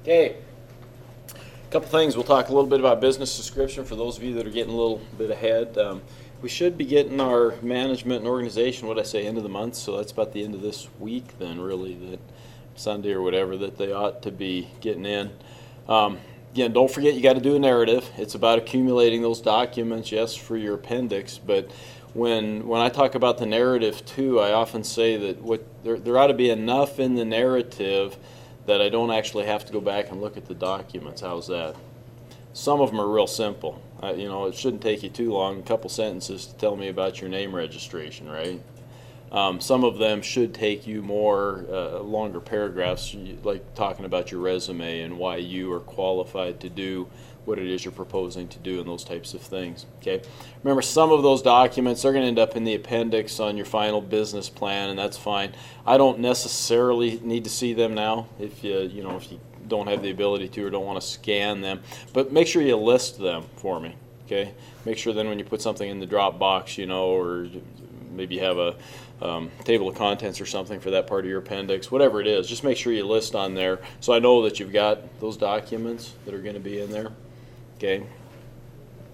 Okay, a couple things. We'll talk a little bit about business description for those of you that are getting a little bit ahead. We should be getting our management and organization, what I say, end of the month, so that's about the end of this week then, really, that Sunday or whatever, that they ought to be getting in. Again, don't forget you got to do a narrative. It's about accumulating those documents, yes, for your appendix, but when I talk about the narrative too, I often say that there ought to be enough in the narrative that I don't actually have to go back and look at the documents. How's that? Some of them are real simple. It shouldn't take you too long, a couple sentences to tell me about your name registration, right? Some of them should take you more longer paragraphs, like talking about your resume and why you are qualified to do what it is you're proposing to do and those types of things. Okay. Remember, some of those documents are going to end up in the appendix on your final business plan, and that's fine. I don't necessarily need to see them now if you don't have the ability to or don't want to scan them, but make sure you list them for me. Okay. Make sure then when you put something in the Dropbox, or maybe you have a table of contents or something for that part of your appendix, whatever it is, just make sure you list on there so I know that you've got those documents that are going to be in there. Okay,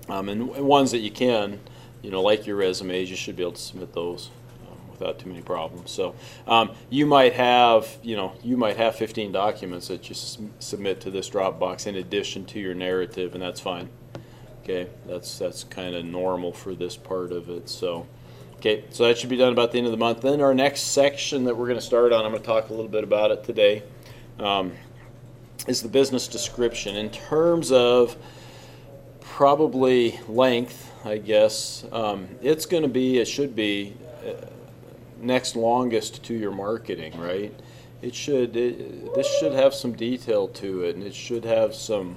and ones that you can, like your resumes, you should be able to submit those without too many problems. So you might have 15 documents that you submit to this Dropbox in addition to your narrative, and that's fine. Okay, that's kind of normal for this part of it. So okay, so that should be done about the end of the month. Then our next section that we're going to start on, I'm going to talk a little bit about it today, is the business description. In terms of probably length, I guess, it should be next longest to your marketing, right? This should have some detail to it, and it should have some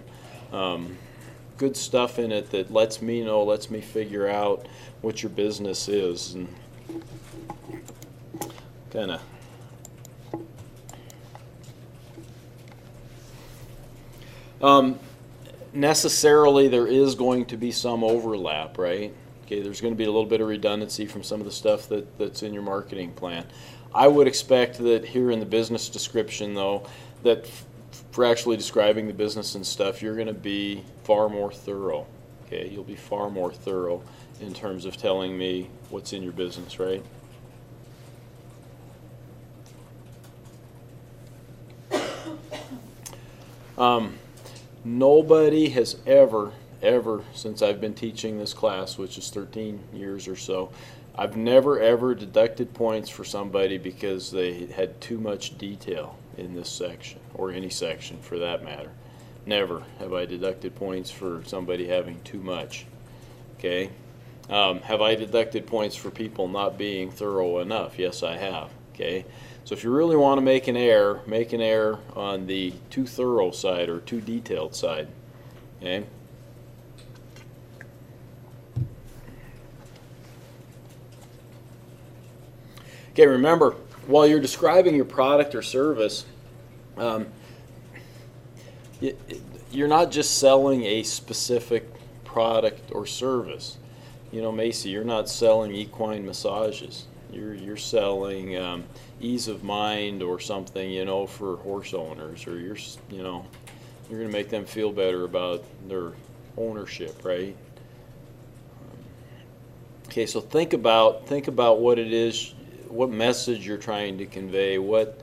good stuff in it that lets me figure out what your business is, and kind of necessarily there is going to be some overlap, right? Okay, there's going to be a little bit of redundancy from some of the stuff that's in your marketing plan. I would expect that here in the business description, though, that for actually describing the business and stuff, you're going to be far more thorough. Okay, you'll be far more thorough in terms of telling me what's in your business, right? Nobody has ever, since I've been teaching this class, which is 13 years or so, I've never ever deducted points for somebody because they had too much detail in this section, or any section for that matter. Never have I deducted points for somebody having too much. Okay? Have I deducted points for people not being thorough enough? Yes, I have. Okay? So if you really want to make an error on the too thorough side or too detailed side. Okay? Okay, remember, while you're describing your product or service, you're not just selling a specific product or service. Macy, you're not selling equine massages. You're selling ease of mind or something, for horse owners, or you're going to make them feel better about their ownership, right? Okay, so think about what it is, what message you're trying to convey, what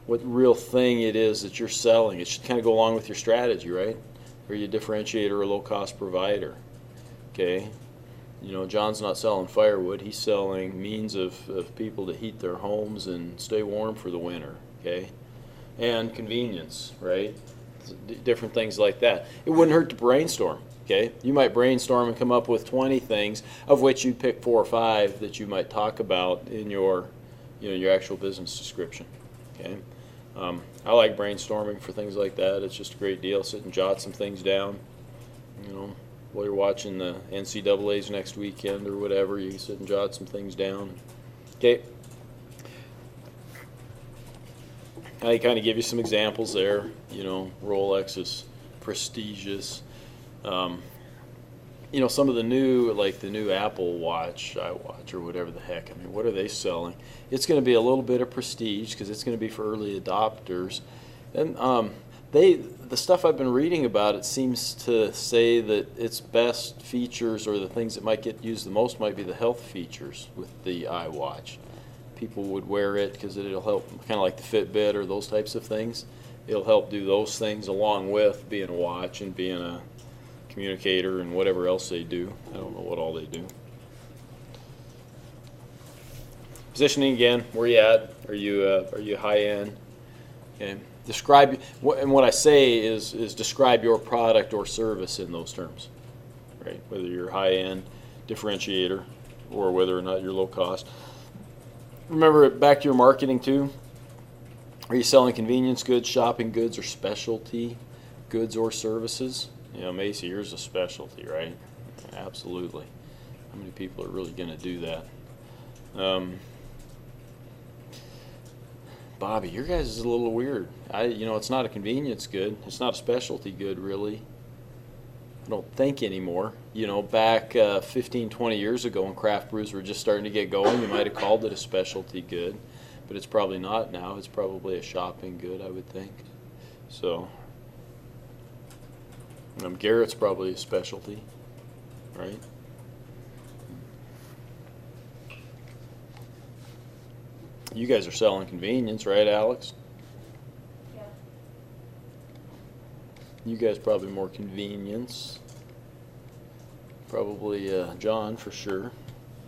real thing it is that you're selling. It should kind of go along with your strategy, right? Are you a differentiator or a low-cost provider? Okay. John's not selling firewood. He's selling means of people to heat their homes and stay warm for the winter, okay? And convenience, right? Different things like that. It wouldn't hurt to brainstorm, okay? You might brainstorm and come up with 20 things, of which you pick 4 or 5 that you might talk about in your actual business description, okay? I like brainstorming for things like that. It's just a great deal. Sit and jot some things down, while you're watching the NCAAs next weekend or whatever. You can sit and jot some things down. Okay. I kind of give you some examples there. Rolex is prestigious. Some of the new, like the new Apple Watch, iWatch, or whatever the heck. I mean, what are they selling? It's going to be a little bit of prestige because it's going to be for early adopters. And the stuff I've been reading about it seems to say that its best features, or the things that might get used the most, might be the health features with the iWatch. People would wear it because it'll help, kind of like the Fitbit or those types of things. It'll help do those things along with being a watch and being a communicator and whatever else they do. I don't know what all they do. Positioning again, where you at? Are you high end? Okay. Describe, and what I say is describe your product or service in those terms, right? Whether you're high end differentiator or whether or not you're low cost. Remember, back to your marketing too. Are you selling convenience goods, shopping goods, or specialty goods or services? You know, Macy, yours is a specialty, right? Absolutely. How many people are really going to do that? Bobby, your guys is a little weird. It's not a convenience good. It's not a specialty good, really. I don't think anymore. Back 15, 20 years ago when craft brews were just starting to get going, you might have called it a specialty good, but it's probably not now. It's probably a shopping good, I would think. So, Garrett's probably a specialty, right? You guys are selling convenience, right, Alex? Yeah. You guys probably more convenience. Probably John for sure.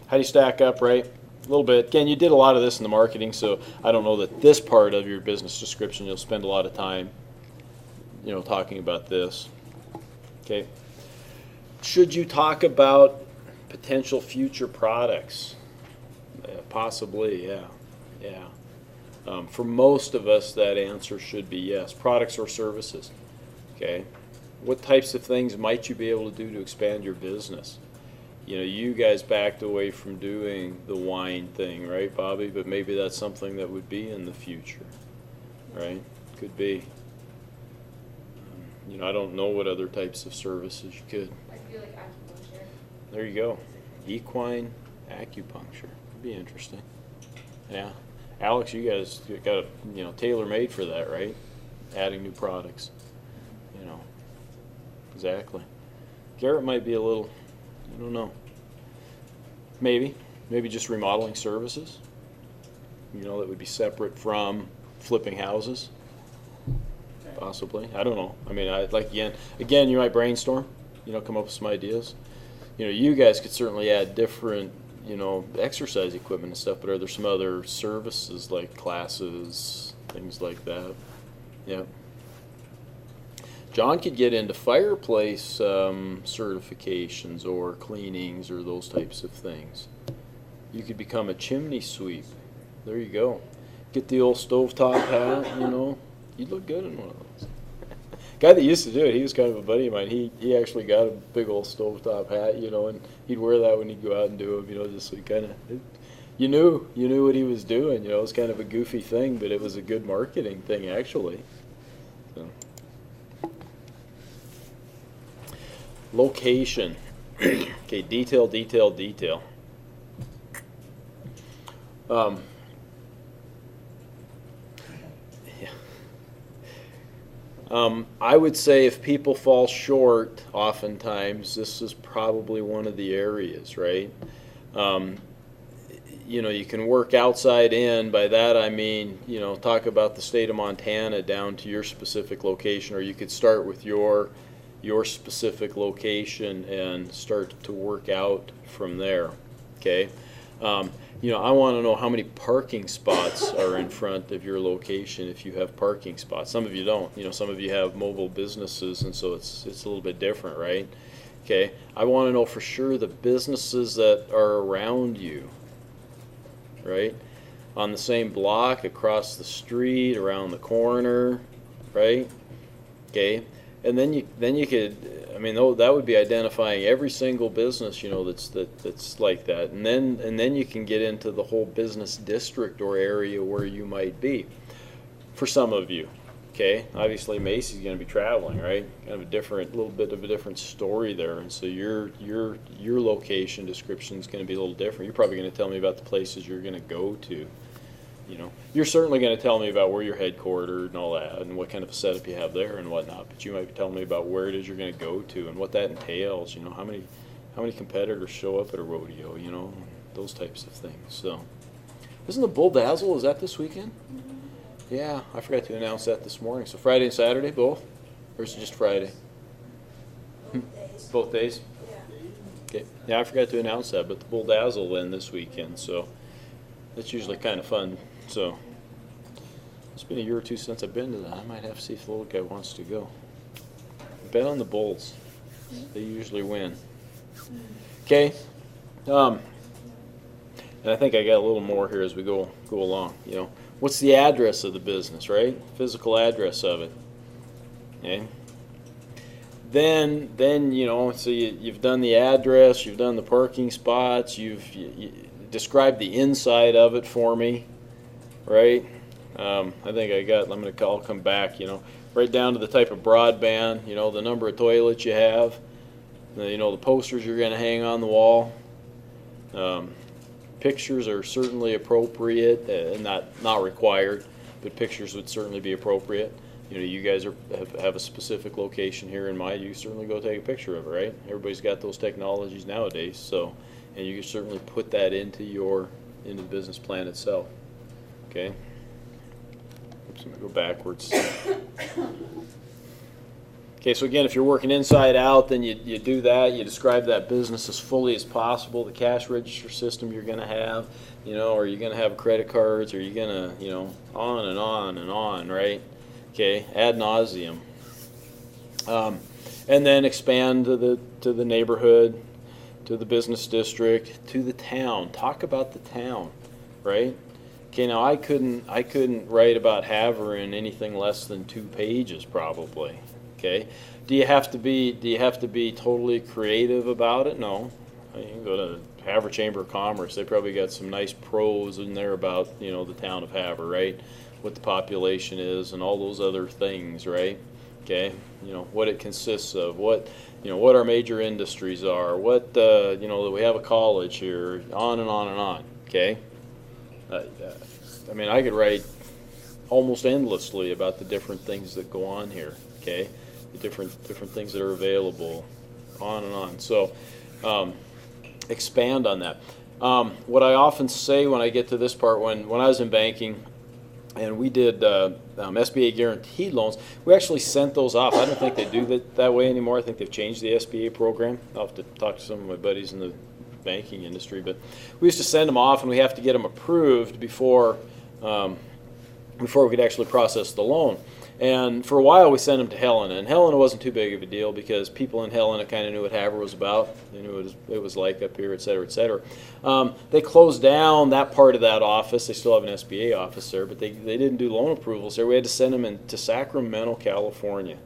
How do you stack up, right? A little bit. Again, you did a lot of this in the marketing, so I don't know that this part of your business description you'll spend a lot of time, talking about this. Okay. Should you talk about potential future products? Possibly, yeah. Yeah. For most of us, that answer should be yes. Products or services. Okay. What types of things might you be able to do to expand your business? You guys backed away from doing the wine thing, right, Bobby? But maybe that's something that would be in the future, right? Could be. I don't know what other types of services you could. I feel like acupuncture. There you go. Equine acupuncture. Could be interesting. Yeah. Alex, you guys got tailor-made for that, right? Adding new products. Exactly. Garrett might be a little, I don't know. Maybe just remodeling services. That would be separate from flipping houses. Possibly. I don't know. Again, you might brainstorm, come up with some ideas. You guys could certainly add different, exercise equipment and stuff, but are there some other services like classes, things like that? Yeah. John could get into fireplace certifications or cleanings or those types of things. You could become a chimney sweep. There you go. Get the old stovetop hat, You'd look good in one of those. Guy that used to do it, he was kind of a buddy of mine. He actually got a big old stovetop hat, and he'd wear that when he'd go out and do them, just so he kind of, you knew what he was doing. It was kind of a goofy thing, but it was a good marketing thing actually. So. Location. Okay, detail. I would say if people fall short, oftentimes this is probably one of the areas, right? You can work outside in. By that I mean, talk about the state of Montana down to your specific location, or you could start with your specific location and start to work out from there. Okay. I want to know how many parking spots are in front of your location if you have parking spots. Some of you don't. Some of you have mobile businesses, and so it's a little bit different, right? Okay. I want to know for sure the businesses that are around you, right? On the same block, across the street, around the corner, right? Okay. And then you could, that would be identifying every single business, that's like that. And then you can get into the whole business district or area where you might be. For some of you, okay, obviously Macy's going to be traveling, right? Kind of little bit of a different story there. And so your location description is going to be a little different. You're probably going to tell me about the places you're going to go to. You're certainly going to tell me about where you're headquartered and all that, and what kind of a setup you have there and whatnot. But you might be telling me about where it is you're going to go to and what that entails. How many competitors show up at a rodeo. Those types of things. So, isn't the Bull Dazzle? Is that this weekend? Yeah, I forgot to announce that this morning. So Friday and Saturday both, or is it just Friday? Both days. Okay. Yeah, I forgot to announce that, but the Bull Dazzle will end this weekend, so that's usually kind of fun. So it's been a year or two since I've been to that. I might have to see if the little guy wants to go. Bet on the Bulls. They usually win. Okay. And I think I got a little more here as we go along. What's the address of the business, right? Physical address of it. Okay. Then so you've done the address, you've done the parking spots, you described the inside of it for me, right? I think I'll come back, right down to the type of broadband, the number of toilets you have, the posters you're going to hang on the wall. Pictures are certainly appropriate, and not required, but pictures would certainly be appropriate. You guys have a specific location here in mind. You certainly go take a picture of it, right? Everybody's got those technologies nowadays, so, and you can certainly put that into the business plan itself. Okay. Oops, I'm gonna go backwards. Okay, so again, if you're working inside out, then you do that. You describe that business as fully as possible. The cash register system you're going to have, are you going to have credit cards? Are you going to, on and on and on, right? Okay, ad nauseum. And then expand to the neighborhood, to the business district, to the town. Talk about the town, right? Okay, now I couldn't write about Havre in anything less than 2 pages probably. Okay, do you have to be totally creative about it? No. You can go to Havre Chamber of Commerce. They probably got some nice prose in there about the town of Havre, right? What the population is and all those other things, right? Okay, what it consists of, what our major industries are, what that we have a college here, on and on and on. Okay, I could write almost endlessly about the different things that go on here. Okay. The different things that are available, on and on. So expand on that. What I often say when I get to this part, when I was in banking and we did SBA guaranteed loans, we actually sent those off. I don't think they do that way anymore. I think they've changed the SBA program. I'll have to talk to some of my buddies in the banking industry, but we used to send them off and we have to get them approved before we could actually process the loan. And for a while we sent them to Helena, and Helena wasn't too big of a deal because people in Helena kind of knew what Havre was about. They knew what it was like up here, et cetera, et cetera. They closed down that part of that office. They still have an SBA office there, but they didn't do loan approvals there. We had to send them to Sacramento, California.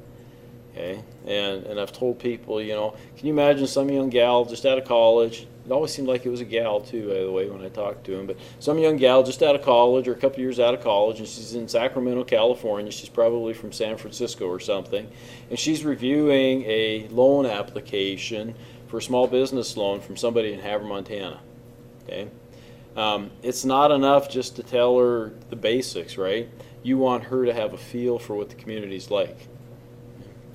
Okay, and I've told people, can you imagine some young gal just out of college? It always seemed like it was a gal too, by the way, when I talked to him. But some young gal just out of college, or a couple years out of college, and she's in Sacramento, California. She's probably from San Francisco or something, and she's reviewing a loan application for a small business loan from somebody in Havre, Montana. Okay, it's not enough just to tell her the basics, right? You want her to have a feel for what the community's like.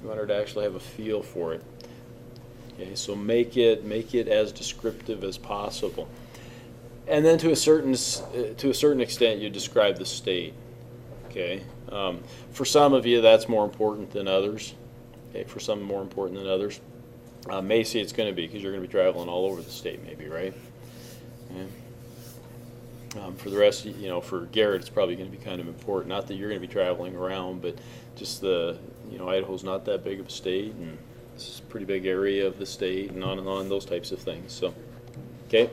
You want her to actually have a feel for it. Okay, so make it as descriptive as possible, and then to a certain extent, you describe the state. Okay, for some of you that's more important than others. Okay, for some more important than others. Macy, it's going to be because you're going to be traveling all over the state, maybe, right? Okay. For the rest, for Garrett, it's probably going to be kind of important. Not that you're going to be traveling around, but just Idaho's not that big of a state, and it's a pretty big area of the state, and on, those types of things. So, okay.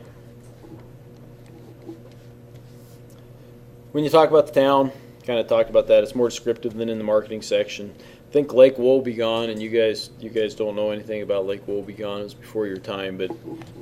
When you talk about the town, kind of talked about that. It's more descriptive than in the marketing section. Think Lake Wobegon, and you guys don't know anything about Lake Wobegon. It was before your time, but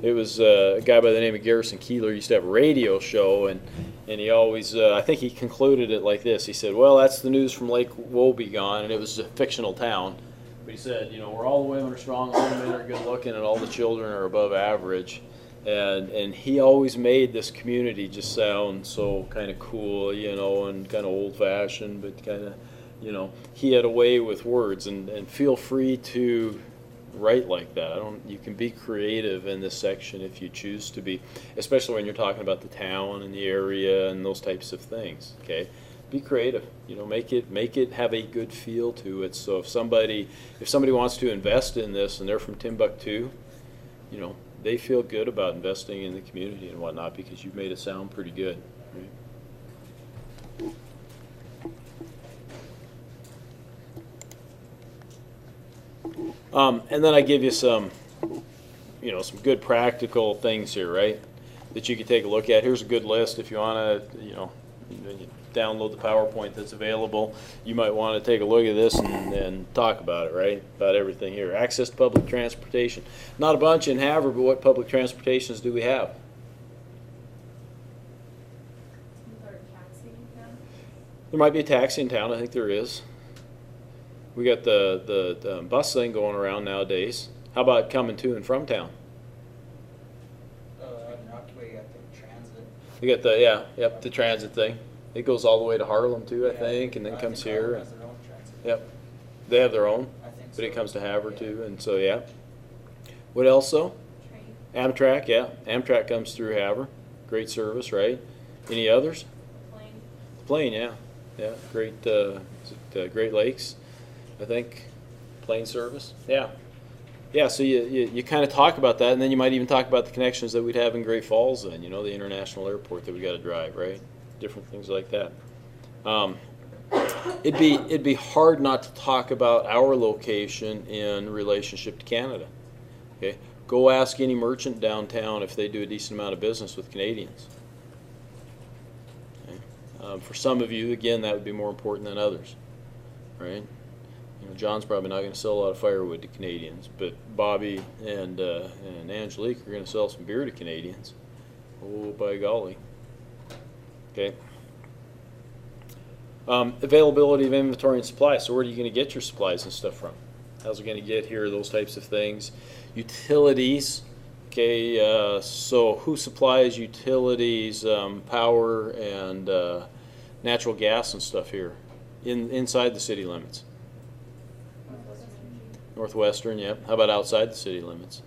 it was a guy by the name of Garrison Keeler used to have a radio show, and he always, I think he concluded it like this. He said, well, that's the news from Lake Wobegon, and it was a fictional town. But he said, where all the women are strong, all the men are good looking, and all the children are above average. And he always made this community just sound so kind of cool, you know, and kind of old fashioned, but kind of, you know, he had a way with words, and feel free to write like that. You can be creative in this section if you choose to be, especially when you're talking about the town and the area and those types of things. Okay, be creative. You know, make it have a good feel to it. So if somebody wants to invest in this and they're from Timbuktu, you know, they feel good about investing in the community and whatnot because you've made it sound pretty good. Right? And then I give you some, you know, some good practical things here, right, that you can take a look at. Here's a good list if you want to, you know, download the PowerPoint that's available. You might want to take a look at this and talk about it, right? About everything here. Access to public transportation. Not a bunch in Havre, but what public transportations do we have? Is there a taxi in town? There might be a taxi in town. I think there is. We got the bus thing going around nowadays. How about coming to and from town? Not we got the transit. We got the transit thing. It goes all the way to Harlem too, I think, and then comes here. Has their own transit. Yep, they have their own, I think so. but it comes to Havre too, and so yeah. What else though? Train. Amtrak, yeah. Amtrak comes through Havre. Great service, right? Any others? Plane. Plane, yeah. Yeah, great, is it, Great Lakes, I think. Plane service, yeah. Yeah, so you kind of talk about that, and then you might even talk about the connections that we'd have in Great Falls then, you know, the international airport that we got to drive, right? Different things like that. It'd be hard not to talk about our location in relationship to Canada. Okay, go ask any merchant downtown if they do a decent amount of business with Canadians. Okay. For some of you, again, that would be more important than others, right? You know, John's probably not going to sell a lot of firewood to Canadians, but Bobby and Angelique are going to sell some beer to Canadians. Oh, by golly. Okay. Availability of inventory and supply. So where are you going to get your supplies and stuff from? How's it going to get here? Those types of things. Utilities. Okay. So who supplies utilities, power, and natural gas and stuff here inside the city limits? Northwestern. Yep. How about outside the city limits?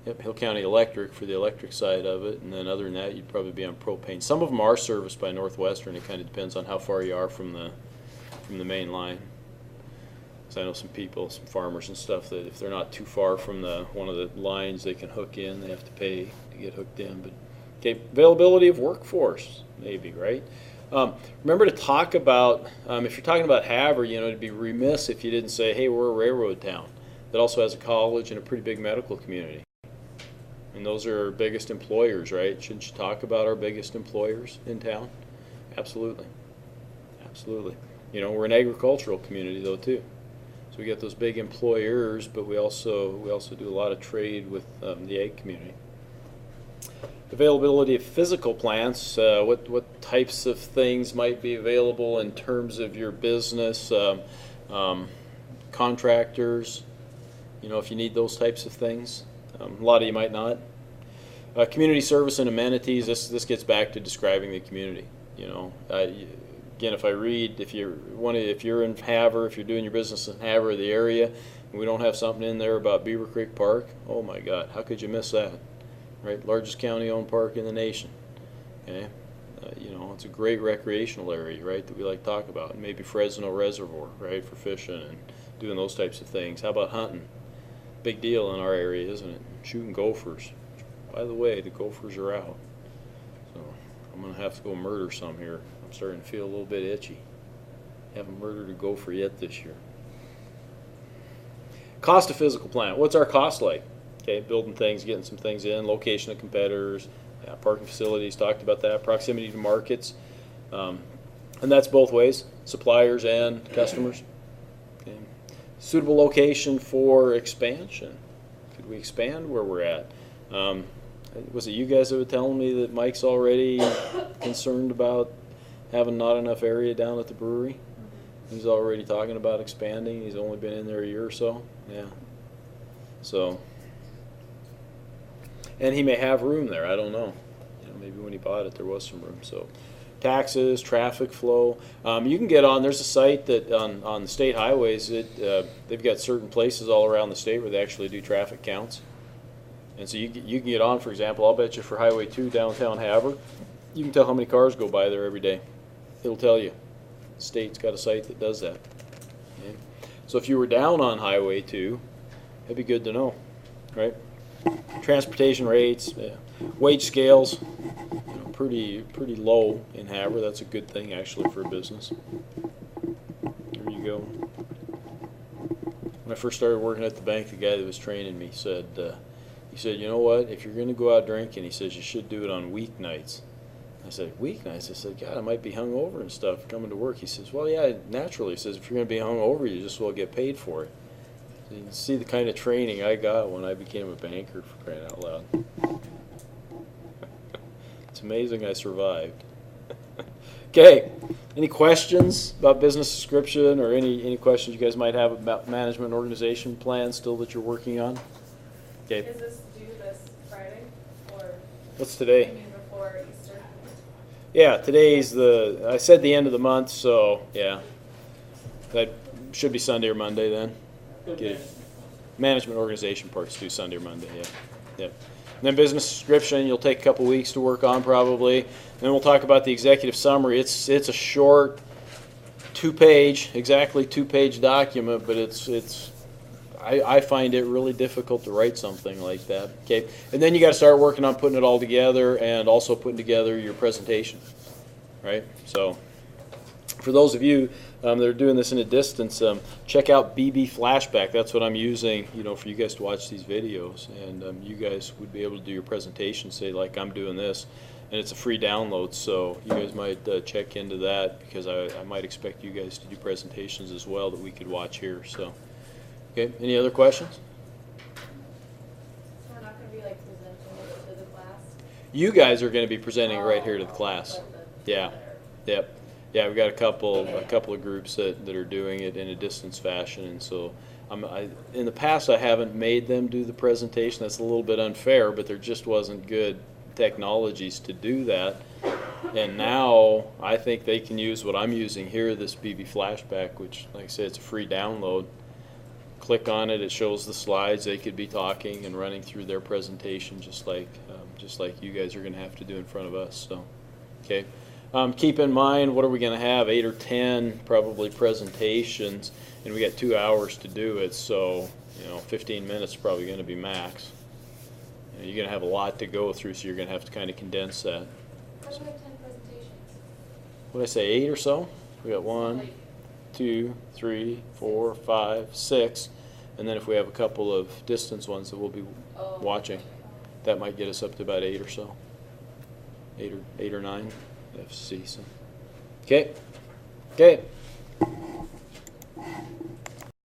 Yep, Hill County Electric for the electric side of it, and then other than that, you'd probably be on propane. Some of them are serviced by Northwestern. It kind of depends on how far you are from the main line. So I know some people, some farmers and stuff, that if they're not too far from one of the lines they can hook in, they have to pay to get hooked in. But okay, availability of workforce, maybe, right? Remember to talk about, if you're talking about Havre, you know, it'd be remiss if you didn't say, hey, we're a railroad town that also has a college and a pretty big medical community. And those are our biggest employers, right? Shouldn't you talk about our biggest employers in town? Absolutely. Absolutely. You know, we're an agricultural community though too. So we get those big employers, but we also do a lot of trade with the ag community. Availability of physical plants. What types of things might be available in terms of your business? Contractors. You know, if you need those types of things. A lot of you might not. Community service and amenities. This gets back to describing the community. You know, again, if I read, if you're in Havre, if you're doing your business in Havre or the area, and we don't have something in there about Beaver Creek Park, oh my God, how could you miss that? Right, largest county-owned park in the nation. Okay, you know, it's a great recreational area, right, that we like to talk about. And maybe Fresno Reservoir, right, for fishing and doing those types of things. How about hunting? Big deal in our area, isn't it? Shooting gophers. By the way, the gophers are out. So I'm going to have to go murder some here. I'm starting to feel a little bit itchy. Haven't murdered a gopher yet this year. Cost of physical plant. What's our cost like? Okay, building things, getting some things in, location of competitors, parking facilities, talked about that, proximity to markets. And that's both ways, suppliers and customers. Okay. Suitable location for expansion. Could we expand where we're at? Was it you guys that were telling me that Mike's already concerned about having not enough area down at the brewery? He's already talking about expanding. He's only been in there a year or so. Yeah. So And he may have room there, I don't know. You know, maybe when he bought it, there was some room, so. Taxes, traffic flow. You can get on, there's a site that on the state highways, they've got certain places all around the state where they actually do traffic counts. And so you can get on, for example, I'll bet you for Highway 2 downtown Havre, you can tell how many cars go by there every day. It'll tell you. The state's got a site that does that. Okay. So if you were down on Highway 2, it'd be good to know, right? Transportation rates, wage scales, pretty low in Havre. That's a good thing actually for a business. There you go. When I first started working at the bank, the guy that was training me said, you know what, if you're going to go out drinking, he says you should do it on weeknights. I said, weeknights? I said, God, I might be hungover and stuff coming to work. He says, well, yeah, naturally. He says, if you're going to be hungover, you just will get paid for it. So you can see the kind of training I got when I became a banker, for crying out loud. It's amazing I survived. Okay, any questions about business description or any questions you guys might have about management and organization plans still that you're working on? Okay. Is this due this Friday or? What's today? I mean before Easter. Yeah, today's I said the end of the month, so yeah. That should be Sunday or Monday then. Get it. Management organization part's due Sunday or Monday, yeah. Yep. And then business description, you'll take a couple weeks to work on probably. And then we'll talk about the executive summary. It's a short exactly two-page document, but I find it really difficult to write something like that. Okay, and then you got to start working on putting it all together and also putting together your presentation, right? So, for those of you that are doing this in a distance, check out BB Flashback. That's what I'm using, for you guys to watch these videos, and you guys would be able to do your presentation, say like I'm doing this, and it's a free download. So you guys might check into that because I might expect you guys to do presentations as well that we could watch here. So. Okay, any other questions? So we're not going to be like presenting it to the class? You guys are going to be presenting it right here to the class. Yeah, yep. Yeah, we've got a couple of groups that are doing it in a distance fashion, and so in the past I haven't made them do the presentation. That's a little bit unfair, but there just wasn't good technologies to do that. And now I think they can use what I'm using here, this BB Flashback, which, like I said, it's a free download. Click on it, it shows the slides. They could be talking and running through their presentation just like you guys are going to have to do in front of us. So, okay. Keep in mind, what are we going to have? 8 or 10 probably presentations, and we got 2 hours to do it. So, 15 minutes is probably going to be max. You're going to have a lot to go through, so you're going to have to kind of condense that. How do we have 10 presentations? What did I say? 8 or so? We got 1, 2, 3, 4, 5, 6, and then if we have a couple of distance ones that we'll be watching, that might get us up to about 8 or so. 8 or 9 FC. So, okay.